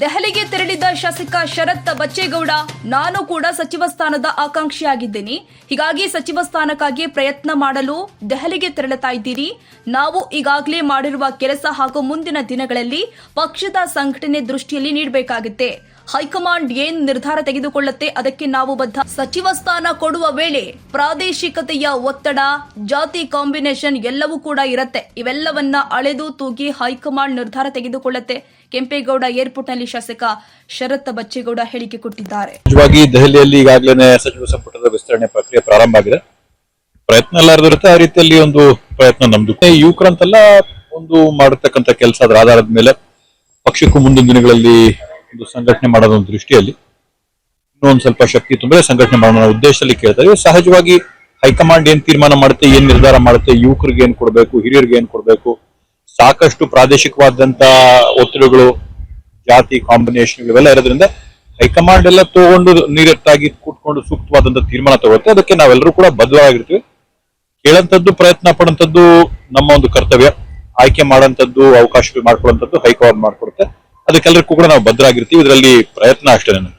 ದೆಹಲಿಗೆ ತೆರಳಿದ ಶಾಸಕ ಶರತ್ ಬಚ್ಚೇಗೌಡ, ನಾನು ಕೂಡ ಸಚಿವ ಸ್ಥಾನದ ಆಕಾಂಕ್ಷಿಯಾಗಿದ್ದೀನಿ. ಹೀಗಾಗಿ ಸಚಿವ ಸ್ಥಾನಕ್ಕಾಗಿ ಪ್ರಯತ್ನ ಮಾಡಲು ದೆಹಲಿಗೆ ತೆರಳುತ್ತಾ ಇದ್ದೀರಿ. ನಾವು ಈಗಾಗಲೇ ಮಾಡಿರುವ ಕೆಲಸ ಹಾಗೂ ಮುಂದಿನ ದಿನಗಳಲ್ಲಿ ಪಕ್ಷದ ಸಂಘಟನೆ ದೃಷ್ಟಿಯಲ್ಲಿ ನೀಡಬೇಕಾಗುತ್ತೆ. ಹೈಕಮಾಂಡ್ ಏನ್ ನಿರ್ಧಾರ ತೆಗೆದುಕೊಳ್ಳುತ್ತೆ ಅದಕ್ಕೆ ನಾವು ಬದ್ಧ. ಸಚಿವ ಸ್ಥಾನ ಕೊಡುವ ವೇಳೆ ಪ್ರಾದೇಶಿಕತೆಯ ಒತ್ತಡ, ಜಾತಿ ಕಾಂಬಿನೇಷನ್ ಎಲ್ಲವೂ ಕೂಡ ಇರುತ್ತೆ. ಇವೆಲ್ಲವನ್ನ ಅಳೆದು ತೂಗಿ ಹೈಕಮಾಂಡ್ ನಿರ್ಧಾರ ತೆಗೆದುಕೊಳ್ಳುತ್ತೆ. ಕೆಂಪೇಗೌಡ ಏರ್ಪೋರ್ಟ್ನಲ್ಲಿ ಶಾಸಕ ಶರತ್ ಬಚ್ಚೇಗೌಡ ಹೇಳಿಕೆ ಕೊಟ್ಟಿದ್ದಾರೆ. ನಿಜವಾಗಿ ದೆಹಲಿಯಲ್ಲಿ ಈಗಾಗಲೇ ಸಚಿವ ಸಂಪುಟದ ವಿಸ್ತರಣೆ ಪ್ರಕ್ರಿಯೆ ಪ್ರಾರಂಭ ಆಗಿದೆ. ಪ್ರಯತ್ನ ಎಲ್ಲರದು ಇರುತ್ತೆ, ಆ ರೀತಿಯಲ್ಲಿ ಒಂದು ಪ್ರಯತ್ನ ನಮ್ದು. ಯುವಕರಂತೆಲ್ಲ ಒಂದು ಮಾಡಿರ್ತಕ್ಕಂಥ ಕೆಲಸ ಅದರ ಆಧಾರದ ಮೇಲೆ ಪಕ್ಷಕ್ಕೂ ಮುಂದಿನ ದಿನಗಳಲ್ಲಿ ಒಂದು ಸಂಘಟನೆ ಮಾಡೋದ ಒಂದು ದೃಷ್ಟಿಯಲ್ಲಿ ಇನ್ನೊಂದು ಸ್ವಲ್ಪ ಶಕ್ತಿ ತುಂಬಿದ್ರೆ ಸಂಘಟನೆ ಮಾಡೋಣ ಉದ್ದೇಶದಲ್ಲಿ ಕೇಳ್ತಾರೆ. ಸಹಜವಾಗಿ ಹೈಕಮಾಂಡ್ ಏನ್ ತೀರ್ಮಾನ ಮಾಡುತ್ತೆ, ಏನ್ ನಿರ್ಧಾರ ಮಾಡುತ್ತೆ, ಯುವಕರಿಗೆ ಏನ್ ಕೊಡಬೇಕು, ಹಿರಿಯರಿಗೆ ಏನ್ ಕೊಡಬೇಕು, ಸಾಕಷ್ಟು ಪ್ರಾದೇಶಿಕವಾದಂತ ಒತ್ತಡಗಳು, ಜಾತಿ ಕಾಂಬಿನೇಷನ್ ಇವೆಲ್ಲ ಇರೋದ್ರಿಂದ ಹೈಕಮಾಂಡ್ ಎಲ್ಲ ತಗೊಂಡು ನೀರೆತ್ತಾಗಿ ಕೂತ್ಕೊಂಡು ಸೂಕ್ತವಾದಂತ ತೀರ್ಮಾನ ತಗೊಳುತ್ತೆ. ಅದಕ್ಕೆ ನಾವೆಲ್ಲರೂ ಕೂಡ ಬದ್ಧವಾಗಿರ್ತೀವಿ. ಕೇಳಂತದ್ದು, ಪ್ರಯತ್ನ ಪಡೋಂಥದ್ದು ನಮ್ಮ ಒಂದು ಕರ್ತವ್ಯ. ಆಯ್ಕೆ ಮಾಡೋಂಥದ್ದು, ಅವಕಾಶಗಳು ಮಾಡ್ಕೊಳ್ಳುವಂಥದ್ದು ಹೈಕಮಾಂಡ್ ಮಾಡ್ಕೊಡುತ್ತೆ. ಅದಕ್ಕೆಲ್ಲರಿಗೂ ಕೂಡ ನಾವು ಬದ್ಧರಾಗಿರ್ತೀವಿ. ಇದರಲ್ಲಿ ಪ್ರಯತ್ನ ಅಷ್ಟೇ.